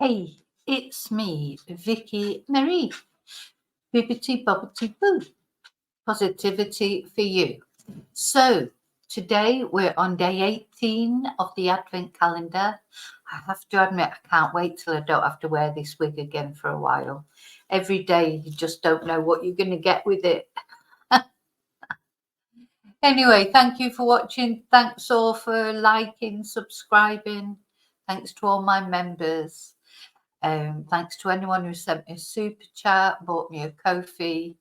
Hey, it's me, Vicky Marie. Bibbity bobbity boo. Positivity for you. So, today we're on day 18 of the Advent calendar. I have to admit, I can't wait till I don't have to wear this wig again for a while. Every day, you just don't know what you're going to get with it. Anyway, thank you for watching. Thanks all for liking, subscribing. Thanks to all my members. Thanks to anyone who sent me a super chat, bought me a Ko-fi,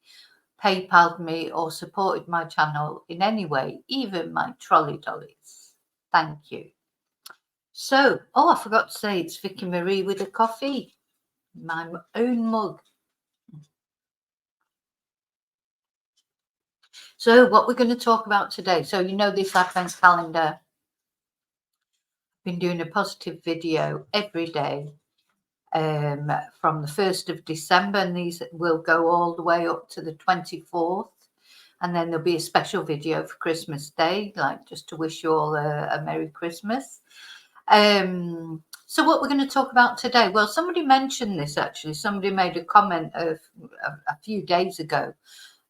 PayPal'd me, or supported my channel in any way, even my trolley dollies. Thank you. So, I forgot to say it's Vicky Marie with a coffee, my own mug. So, what we're going to talk about today. So, you know, this Advent calendar, I've been doing a positive video every day. From the 1st of December, and these will go all the way up to the 24th, and then there'll be a special video for Christmas Day, like just to wish you all a Merry Christmas. So what we're going to talk about today, well, somebody mentioned this actually. Somebody made a comment of a few days ago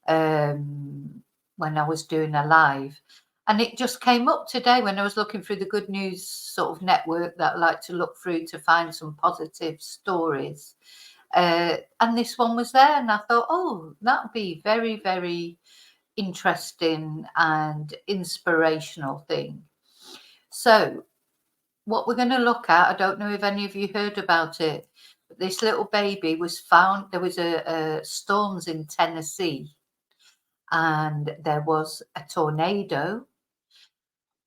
when I was doing a live. And it just came up today when I was looking through the good news sort of network that I like to look through to find some positive stories. And this one was there, and I thought, oh, that'd be very, very interesting and inspirational thing. So what we're going to look at, I don't know if any of you heard about it, but this little baby was found. There was a storms in Tennessee, and there was a tornado.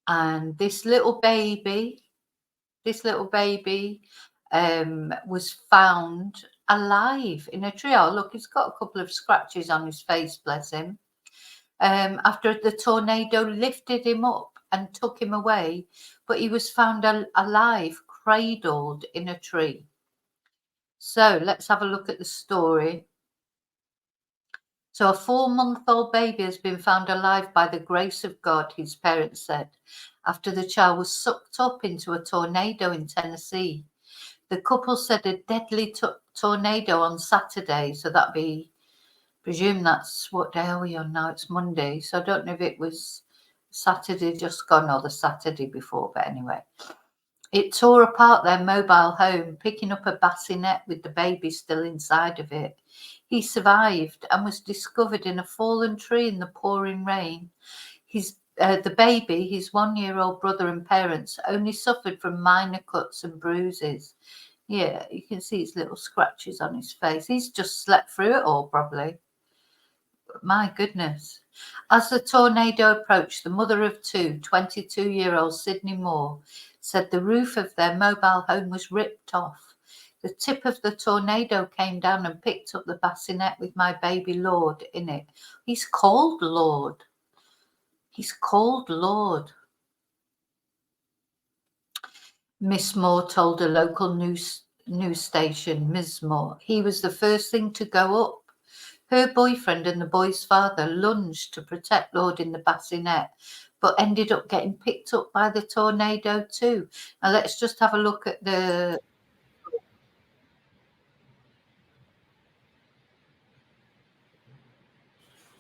And this little baby was found alive in a tree. Oh, look, he's got a couple of scratches on his face, bless him. After the tornado lifted him up and took him away, but he was found alive, cradled in a tree. So let's have a look at the story. So a 4-month-old baby has been found alive by the grace of God, his parents said, after the child was sucked up into a tornado in Tennessee. The couple said a deadly tornado on Saturday, so that'd be, presume that's what day are we on now? It's Monday, so I don't know if it was Saturday just gone or the Saturday before, but anyway. It tore apart their mobile home, picking up a bassinet with the baby still inside of it. He survived and was discovered in a fallen tree in the pouring rain. The baby, his 1-year-old brother and parents, only suffered from minor cuts and bruises. Yeah, you can see his little scratches on his face. He's just slept through it all, probably. My goodness. As the tornado approached, the mother of two, 22-year-old Sydney Moore, said the roof of their mobile home was ripped off. The tip of the tornado came down and picked up the bassinet with my baby Lord in it. He's called Lord. He's called Lord. Miss Moore told a local news station, Ms. Moore. He was the first thing to go up. Her boyfriend and the boy's father lunged to protect Lord in the bassinet, but ended up getting picked up by the tornado too. Now let's just have a look at the...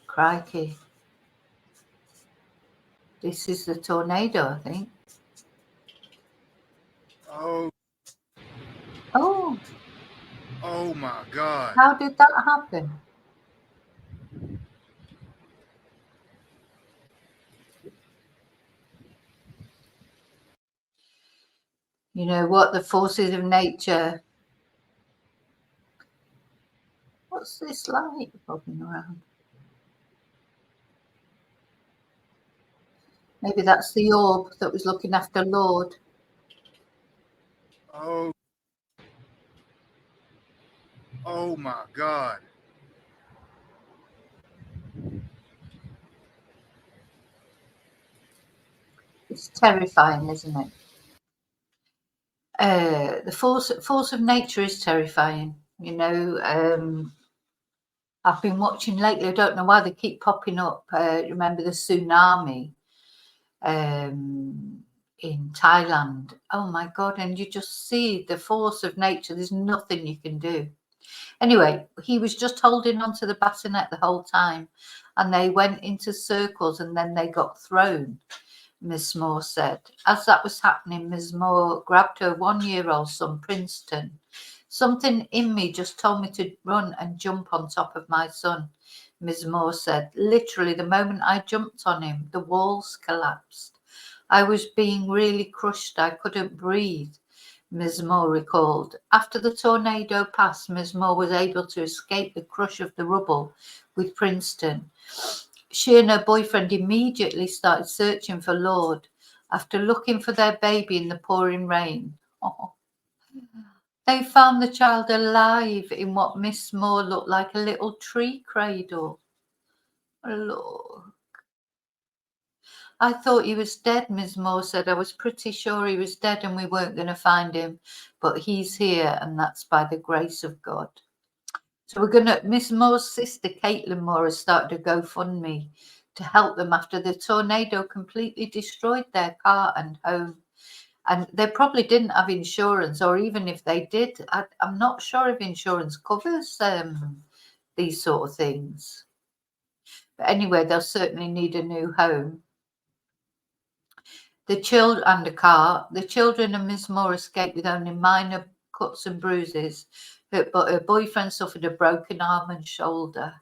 Crikey. This is the tornado, I think. Oh. Oh. Oh my God. How did that happen? You know what? The forces of nature. What's this light bobbing around? Maybe that's the orb that was looking after Lord. Oh. Oh my God. It's terrifying, isn't it? The force of nature is terrifying. You know, I've been watching lately. I don't know why they keep popping up. Remember the tsunami in Thailand. Oh my God. And you just see the force of nature. There's nothing you can do. Anyway, he was just holding onto the bassinet the whole time, and they went into circles and then they got thrown, Miss Moore said. As that was happening, Miss Moore grabbed her 1-year-old son, Princeton. Something in me just told me to run and jump on top of my son, Miss Moore said. Literally, the moment I jumped on him, the walls collapsed. I was being really crushed. I couldn't breathe, Ms. Moore recalled. After the tornado passed, Ms. Moore was able to escape the crush of the rubble with Princeton. She and her boyfriend immediately started searching for Lord after looking for their baby in the pouring rain. Oh. They found the child alive in what Miss Moore looked like a little tree cradle. Lord. I thought he was dead, Miss Moore said. I was pretty sure he was dead and we weren't going to find him, but he's here, and that's by the grace of God. So Miss Moore's sister, Caitlin Moore, has started a GoFundMe to help them after the tornado completely destroyed their car and home. And they probably didn't have insurance, or even if they did, I'm not sure if insurance covers these sort of things. But anyway, they'll certainly need a new home. The children and a car. The children and Miss Moore escaped with only minor cuts and bruises, but her boyfriend suffered a broken arm and shoulder.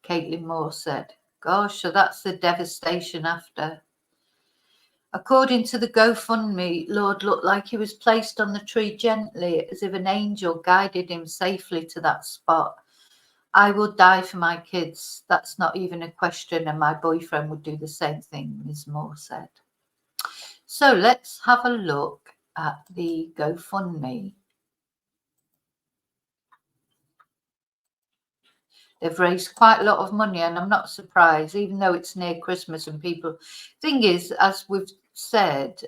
Caitlin Moore said. Gosh, so that's the devastation after. According to the GoFundMe, Lord looked like he was placed on the tree gently, as if an angel guided him safely to that spot. I will die for my kids. That's not even a question, and my boyfriend would do the same thing, Ms. Moore said. So let's have a look at the GoFundMe. They've raised quite a lot of money, and I'm not surprised, even though it's near Christmas and people. Thing is, as we've said,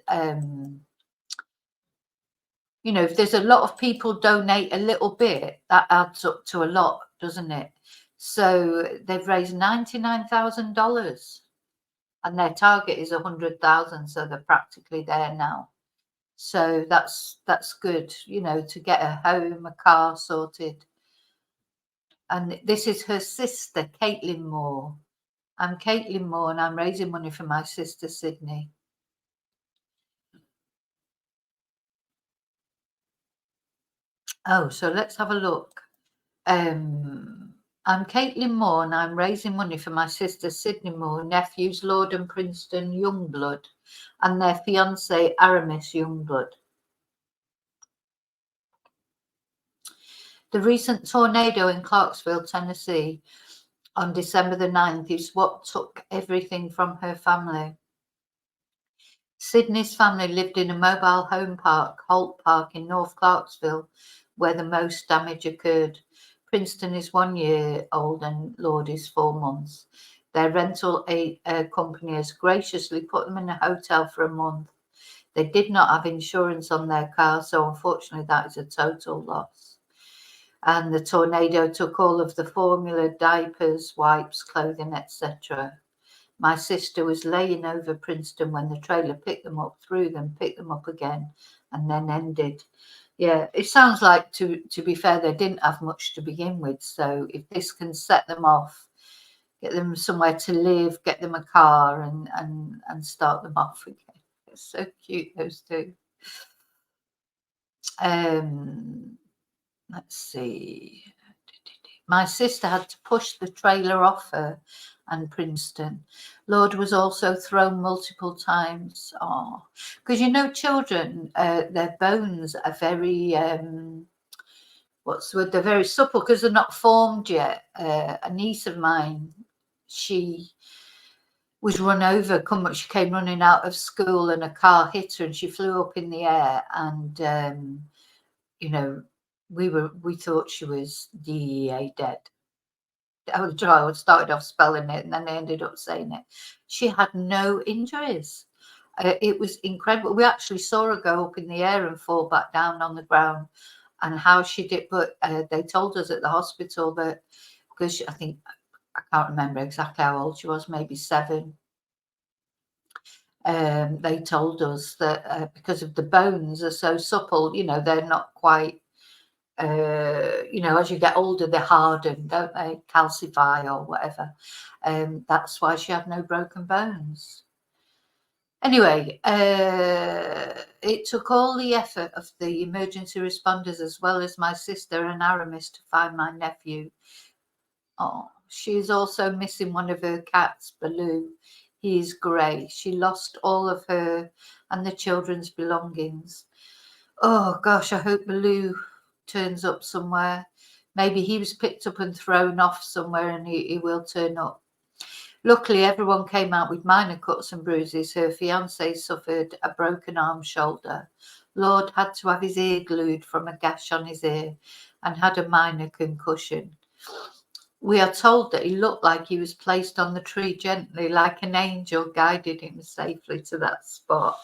you know, if there's a lot of people donate a little bit, that adds up to a lot, doesn't it? So they've raised $99,000, and their target is 100,000. So they're practically there now. So that's good, you know, to get a home, a car sorted. And this is her sister, Caitlin Moore. I'm Caitlin Moore, and I'm raising money for my sister, Sydney. Oh, so let's have a look. I'm Caitlin Moore, and I'm raising money for my sister, Sydney Moore, nephews Lord and Princeton Youngblood, and their fiancée, Aramis Youngblood. The recent tornado in Clarksville, Tennessee, on December the 9th is what took everything from her family. Sydney's family lived in a mobile home park, Holt Park, in North Clarksville, where the most damage occurred. Princeton is 1 year old and Lord is 4 months. Their rental company has graciously put them in a hotel for a month. They did not have insurance on their car, so unfortunately that is a total loss. And the tornado took all of the formula, diapers, wipes, clothing, etc. My sister was laying over Princeton when the trailer picked them up, threw them, picked them up again, and then ended. Yeah, it sounds like, to be fair, they didn't have much to begin with. So if this can set them off, get them somewhere to live, get them a car, and start them off again. It's so cute, those two. Let's see. My sister had to push the trailer off her and Princeton. Lord was also thrown multiple times. Oh, because you know, children, their bones are very, what's the word? They're very supple because they're not formed yet. A niece of mine, she was run over. She came running out of school and a car hit her and she flew up in the air. And, you know, we thought she was DEA dead. Our child started off spelling it and then they ended up saying it. She had no injuries. It was incredible. We actually saw her go up in the air and fall back down on the ground, and how she did. But they told us at the hospital that, because I think, I can't remember exactly how old she was, maybe 7. They told us that because of the bones are so supple, they're not quite, as you get older, they harden, don't they? Calcify or whatever. That's why she had no broken bones. Anyway, it took all the effort of the emergency responders as well as my sister and Aramis to find my nephew. Oh, she's also missing one of her cats, Baloo. He is grey. She lost all of her and the children's belongings. Oh gosh, I hope Baloo turns up somewhere. Maybe he was picked up and thrown off somewhere and he will turn up. Luckily, everyone came out with minor cuts and bruises. Her fiancé suffered a broken arm, shoulder. Lord had to have his ear glued from a gash on his ear and had a minor concussion. We are told that he looked like he was placed on the tree gently, like an angel guided him safely to that spot.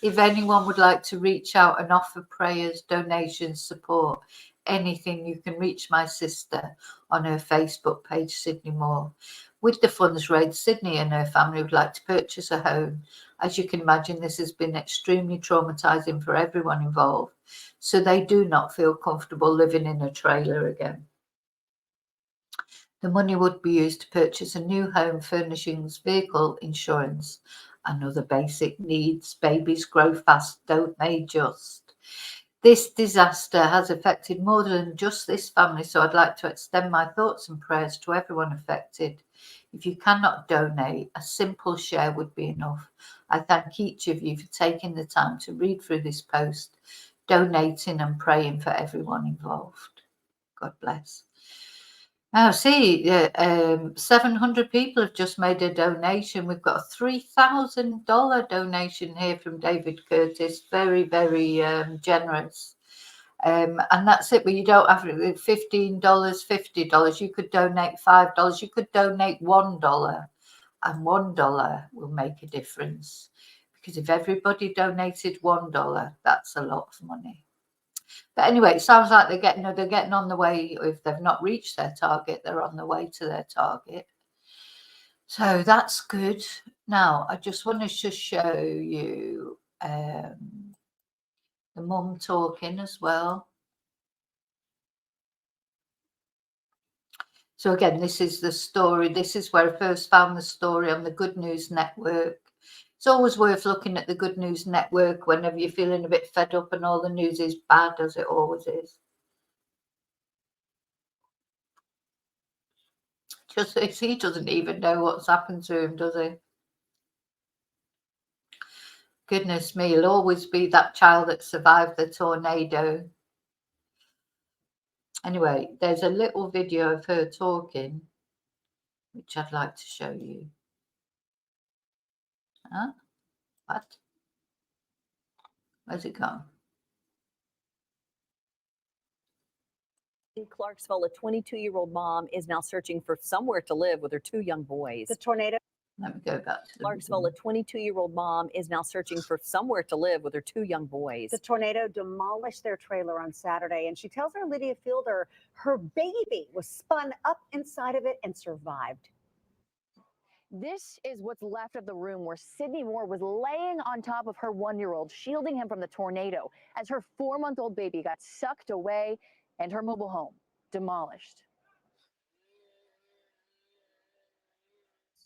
If anyone would like to reach out and offer prayers, donations, support, anything, you can reach my sister on her Facebook page, Sydney Moore. With the funds raised, Sydney and her family would like to purchase a home. As you can imagine, this has been extremely traumatizing for everyone involved, so they do not feel comfortable living in a trailer again. The money would be used to purchase a new home, furnishings, vehicle insurance, and other basic needs. Babies grow fast, don't they just? This disaster has affected more than just this family, so I'd like to extend my thoughts and prayers to everyone affected. If you cannot donate, a simple share would be enough. I thank each of you for taking the time to read through this post, donating and praying for everyone involved. God bless. Now, see, 700 people have just made a donation. We've got a $3,000 donation here from David Curtis. Very, very generous. And that's it. But you don't have $15, $50. You could donate $5. You could donate $1. And $1 will make a difference. Because if everybody donated $1, that's a lot of money. But anyway, it sounds like they're getting on the way. If they've not reached their target, they're on the way to their target. So that's good. Now, I just want to just show you the mum talking as well. So again, this is the story. This is where I first found the story on the Good News Network. It's always worth looking at the Good News Network whenever you're feeling a bit fed up and all the news is bad, as it always is. Just he doesn't even know what's happened to him, does he? Goodness me, he'll always be that child that survived the tornado. Anyway, there's a little video of her talking, which I'd like to show you. Huh? What? Where's it gone? In Clarksville, a 22-year-old mom is now searching for somewhere to live with her two young boys. The tornado. Let me go back to Clarksville, a 22-year-old mom is now searching for somewhere to live with her two young boys. The tornado demolished their trailer on Saturday, and she tells her Lydia Fielder her baby was spun up inside of it and survived. This is what's left of the room where Sydney Moore was laying on top of her 1-year-old, shielding him from the tornado as her 4-month-old baby got sucked away and her mobile home demolished.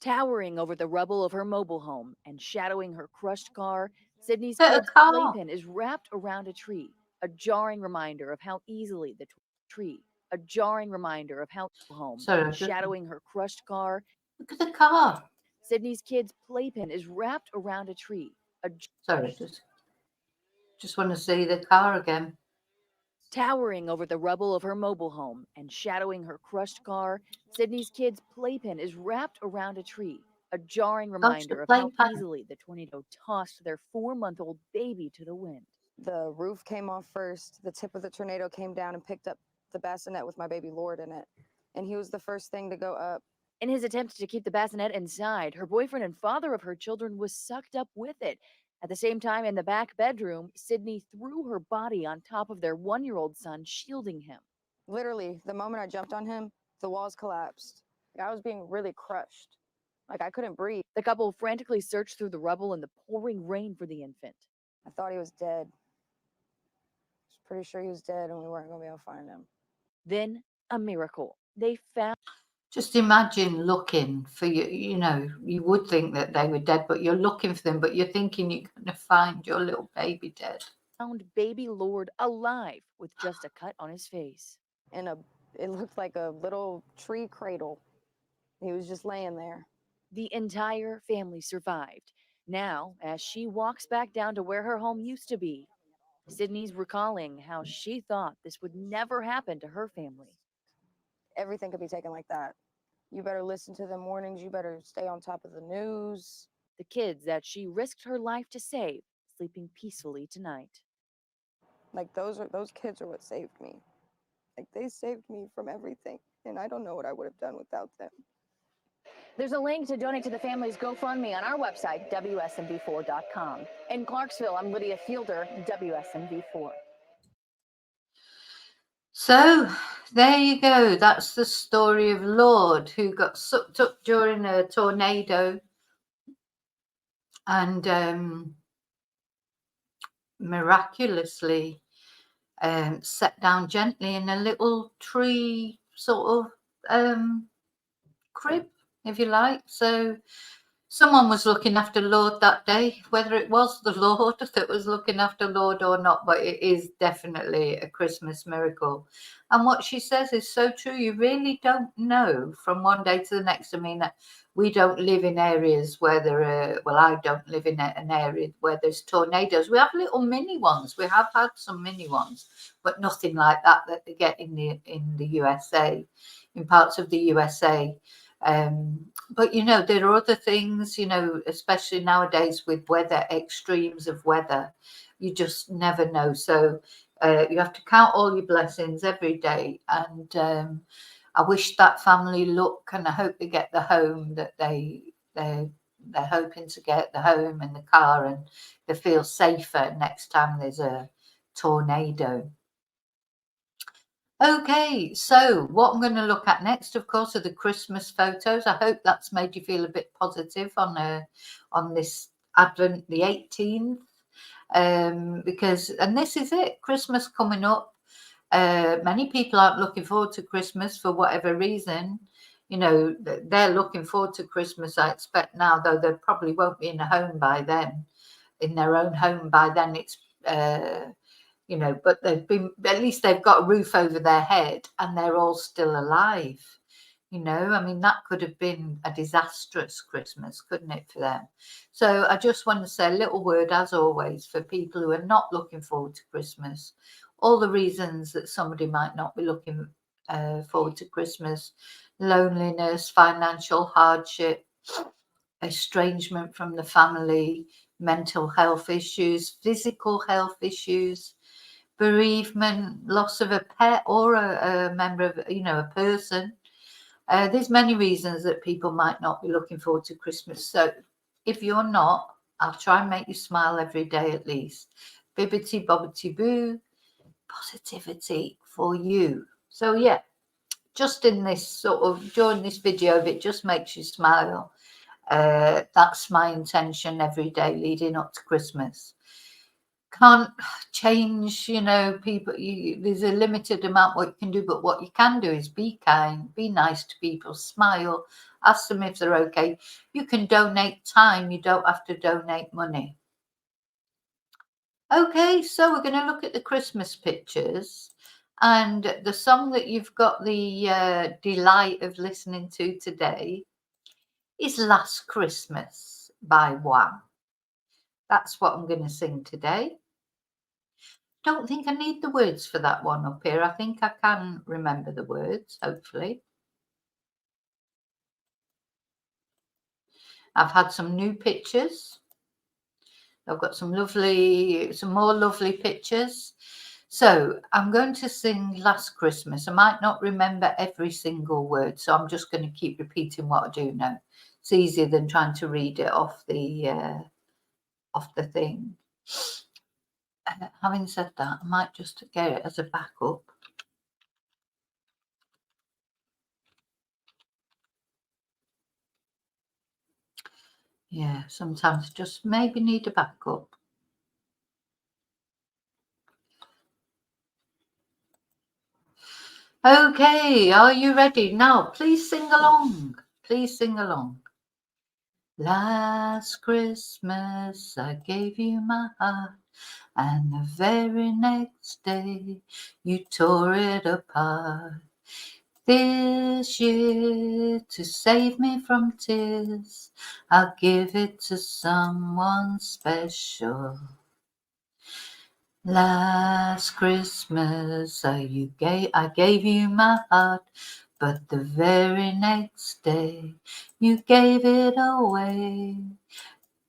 Towering over the rubble of her mobile home and shadowing her crushed car, Sydney's Bit of kid's car. playpen is wrapped around a tree, a jarring reminder of how easily the home Sorry, and shadowing her crushed car. Look at the car. Sydney's kid's playpen is wrapped around a tree. Sorry, just want to see the car again. Towering over the rubble of her mobile home and shadowing her crushed car, Sydney's kid's playpen is wrapped around a tree, a jarring reminder of how easily the tornado tossed their 4-month-old baby to the wind. The roof came off first. The tip of the tornado came down and picked up the bassinet with my baby Lord in it. And he was the first thing to go up. In his attempt to keep the bassinet inside, her boyfriend and father of her children was sucked up with it. At the same time, in the back bedroom, Sydney threw her body on top of their 1-year-old son, shielding him. Literally, the moment I jumped on him, the walls collapsed. I was being really crushed. Like I couldn't breathe. The couple frantically searched through the rubble in the pouring rain for the infant. I thought he was dead. I was pretty sure he was dead and we weren't going to be able to find him. Then a miracle. They found Just imagine looking for you know, you would think that they were dead, but you're looking for them, but you're thinking you're going to find your little baby dead. baby Lord alive with just a cut on his face. And it looked like a little tree cradle. He was just laying there. The entire family survived. Now, as she walks back down to where her home used to be, Sydney's recalling how she thought this would never happen to her family. Everything could be taken like that. You better listen to the warnings. You better stay on top of the news. The kids that she risked her life to save, sleeping peacefully tonight. Like those kids are what saved me. Like they saved me from everything. And I don't know what I would have done without them. There's a link to donate to the family's GoFundMe on our website, WSMV4.com. In Clarksville, I'm Lydia Fielder, WSMV4. So there you go. That's the story of Lord, who got sucked up during a tornado and miraculously set down gently in a little tree sort of crib, if you like. So someone was looking after Lord that day, whether it was the Lord that was looking after Lord or not, but it is definitely a Christmas miracle. And what she says is so true. You really don't know from one day to the next. I mean, we don't live in areas where there are, well, I don't live in an area where there's tornadoes. We have little mini ones. We have had some mini ones, but nothing like that they get in the USA, in parts of the USA. But you know, there are other things, you know, especially nowadays with weather, extremes of weather, you just never know. So you have to count all your blessings every day. And I wish that family luck, and I hope they get the home that they're hoping to get, the home and the car, and they feel safer next time there's a tornado. Okay, so what I'm going to look at next, of course, are the Christmas photos. I hope that's made you feel a bit positive on this Advent, the 18th, because, and this is it, Christmas coming up. Many people aren't looking forward to Christmas for whatever reason. You know, they're looking forward to Christmas, I expect now, though they probably won't be in a home by then, in their own home by then. It's you know, but they've been, at least they've got a roof over their head and they're all still alive. You know, I mean, that could have been a disastrous Christmas, couldn't it, for them? So I just want to say a little word, as always, for people who are not looking forward to Christmas. All the reasons that somebody might not be looking forward to Christmas: loneliness, financial hardship, estrangement from the family, mental health issues, physical health issues, bereavement, loss of a pet or a member of, you know, a person. There's many reasons that people might not be looking forward to Christmas. So if you're not, I'll try and make you smile every day at least. Bibbity bobbity boo, positivity for you. So yeah, just in this sort of, during this video, if it just makes you smile, that's my intention every day leading up to Christmas. Can't change, you know, people. There's a limited amount what you can do, but what you can do is be kind, be nice to people, smile, ask them if they're okay. You can donate time, you don't have to donate money. Okay, so we're going to look at the Christmas pictures, and the song that you've got the delight of listening to today is Last Christmas by Wham. That's what I'm going to sing today. Don't think I need the words for that one up here. I think I can remember the words, hopefully. I've had some new pictures. I've got some more lovely pictures. So I'm going to sing Last Christmas. I might not remember every single word, so I'm just going to keep repeating what I do know. It's easier than trying to read it off the thing. Having said that, I might just get it as a backup. Yeah, sometimes just maybe need a backup. Okay, are you ready? Now, please sing along. Please sing along. Last Christmas I gave you my heart, and the very next day you tore it apart. This year, to save me from tears, I'll give it to someone special. Last Christmas I gave you my heart, but the very next day you gave it away.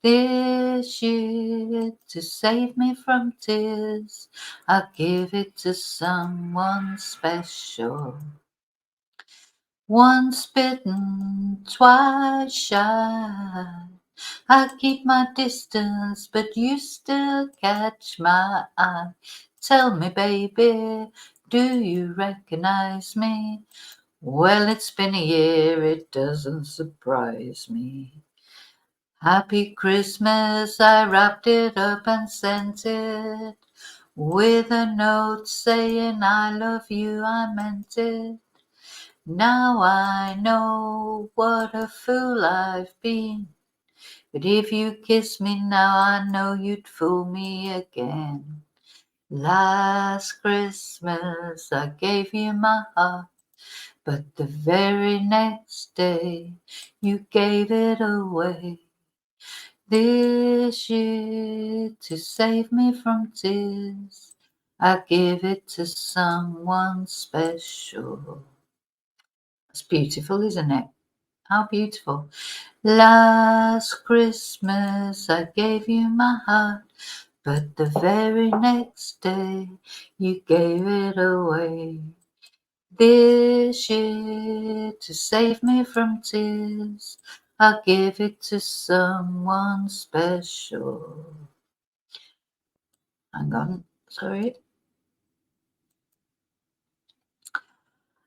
This year, to save me from tears, I'll give it to someone special. Once bitten, twice shy, I keep my distance, but you still catch my eye. Tell me, baby, do you recognize me? Well, it's been a year, it doesn't surprise me. Happy Christmas, I wrapped it up and sent it with a note saying I love you, I meant it. Now I know what a fool I've been, but if you kiss me now, I know you'd fool me again. Last Christmas I gave you my heart, but the very next day you gave it away. This year, to save me from tears, I give it to someone special. It's beautiful, isn't it? How beautiful. Last Christmas I gave you my heart, but the very next day you gave it away. This year, to save me from tears, I'll give it to someone special. Hang on, sorry.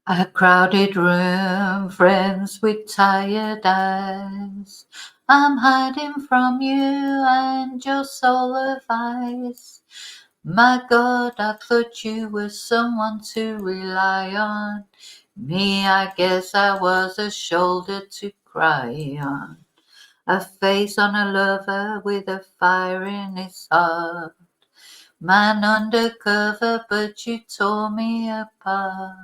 A crowded room, friends with tired eyes. I'm hiding from you and your soul of ice. My God, I thought you were someone to rely on. Me, I guess I was a shoulder to cry on. A face on a lover with a fire in his heart. Man undercover, but you tore me apart.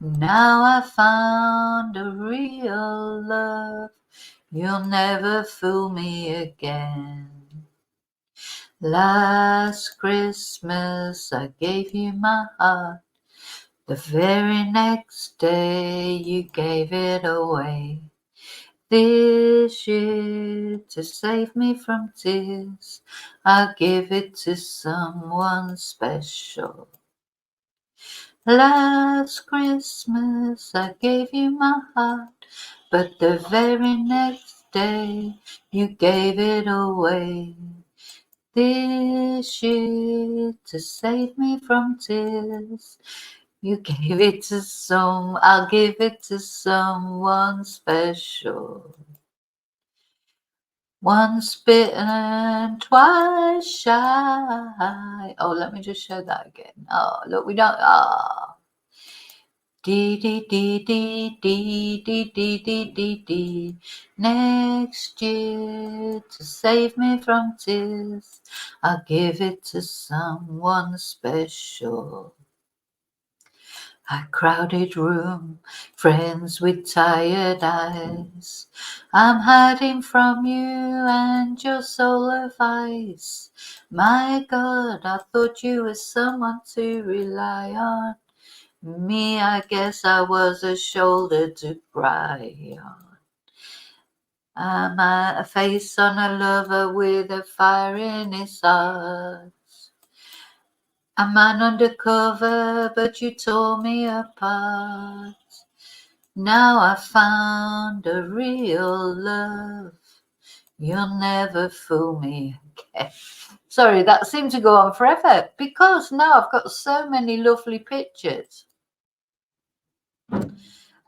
Now I found a real love. You'll never fool me again. Last Christmas I gave you my heart. The very next day you gave it away. This year, to save me from tears, I'll give it to someone special. Last Christmas I gave you my heart, but the very next day you gave it away. This year, to save me from tears, you gave it to I'll give it to someone special. Once bitten, twice shy. Oh, let me just show that again. Oh, look, we don't. Ah. Dee dee dee dee dee dee dee dee dee dee. Next year, to save me from tears, I'll give it to someone special. A crowded room, friends with tired eyes. I'm hiding from you and your soul of ice. My God, I thought you were someone to rely on. Me, I guess I was a shoulder to cry on. I'm a face on a lover with a fire in his heart. A man undercover, but you tore me apart. Now I found a real love. You'll never fool me again. Sorry, that seemed to go on forever because now I've got so many lovely pictures.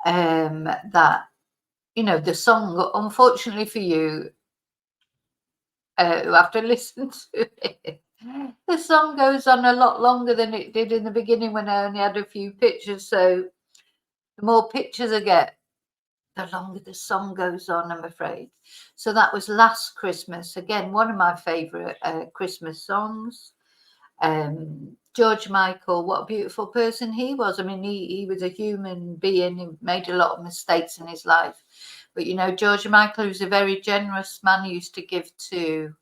That, you know, the song, unfortunately for you, who have to listen to it. The song goes on a lot longer than it did in the beginning when I only had a few pictures. So the more pictures I get, the longer the song goes on, I'm afraid. So that was Last Christmas. Again, one of my favourite Christmas songs. George Michael, what a beautiful person he was. I mean, he was a human being. He made a lot of mistakes in his life. But, you know, George Michael was a very generous man. He used to give to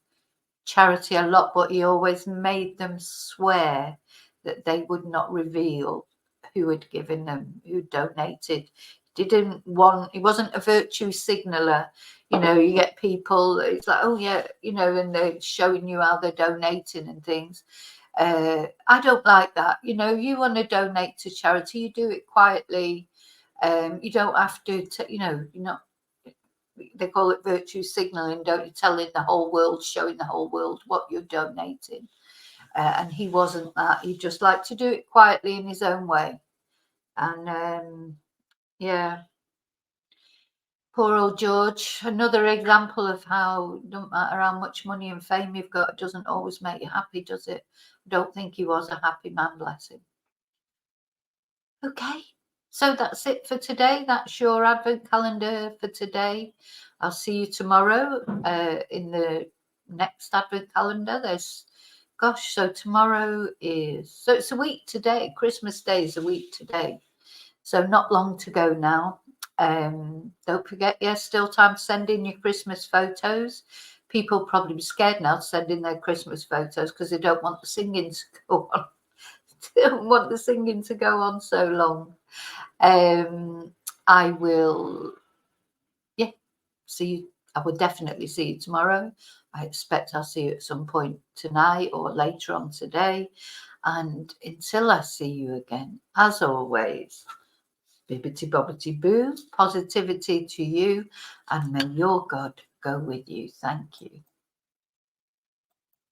charity a lot, but he always made them swear that they would not reveal who had given them, who donated. He wasn't a virtue signaler. You know, you get people, it's like, oh yeah, you know, and they're showing you how they're donating and things. I don't like that. You know, you want to donate to charity, you do it quietly. You don't have to, you know, you're not, they call it virtue signaling, don't you? Telling the whole world, showing the whole world what you're donating. And he wasn't that. He just liked to do it quietly in his own way. And yeah, poor old George. Another example of how it don't matter how much money and fame you've got, it doesn't always make you happy, does it? I don't think he was a happy man, bless him. Okay, so that's it for today. That's your advent calendar for today. I'll see you tomorrow in the next advent calendar. So tomorrow so it's a week today. Christmas Day is a week today. So not long to go now. Don't forget, still time to send in your Christmas photos. People probably be scared now to send in their Christmas photos because they don't want the singing to go on. They don't want the singing to go on so long. I will, see you. I will definitely see you tomorrow. I expect I'll see you at some point tonight or later on today. And until I see you again, as always, bibbity bobbity boo, positivity to you, and may your God go with you. Thank you.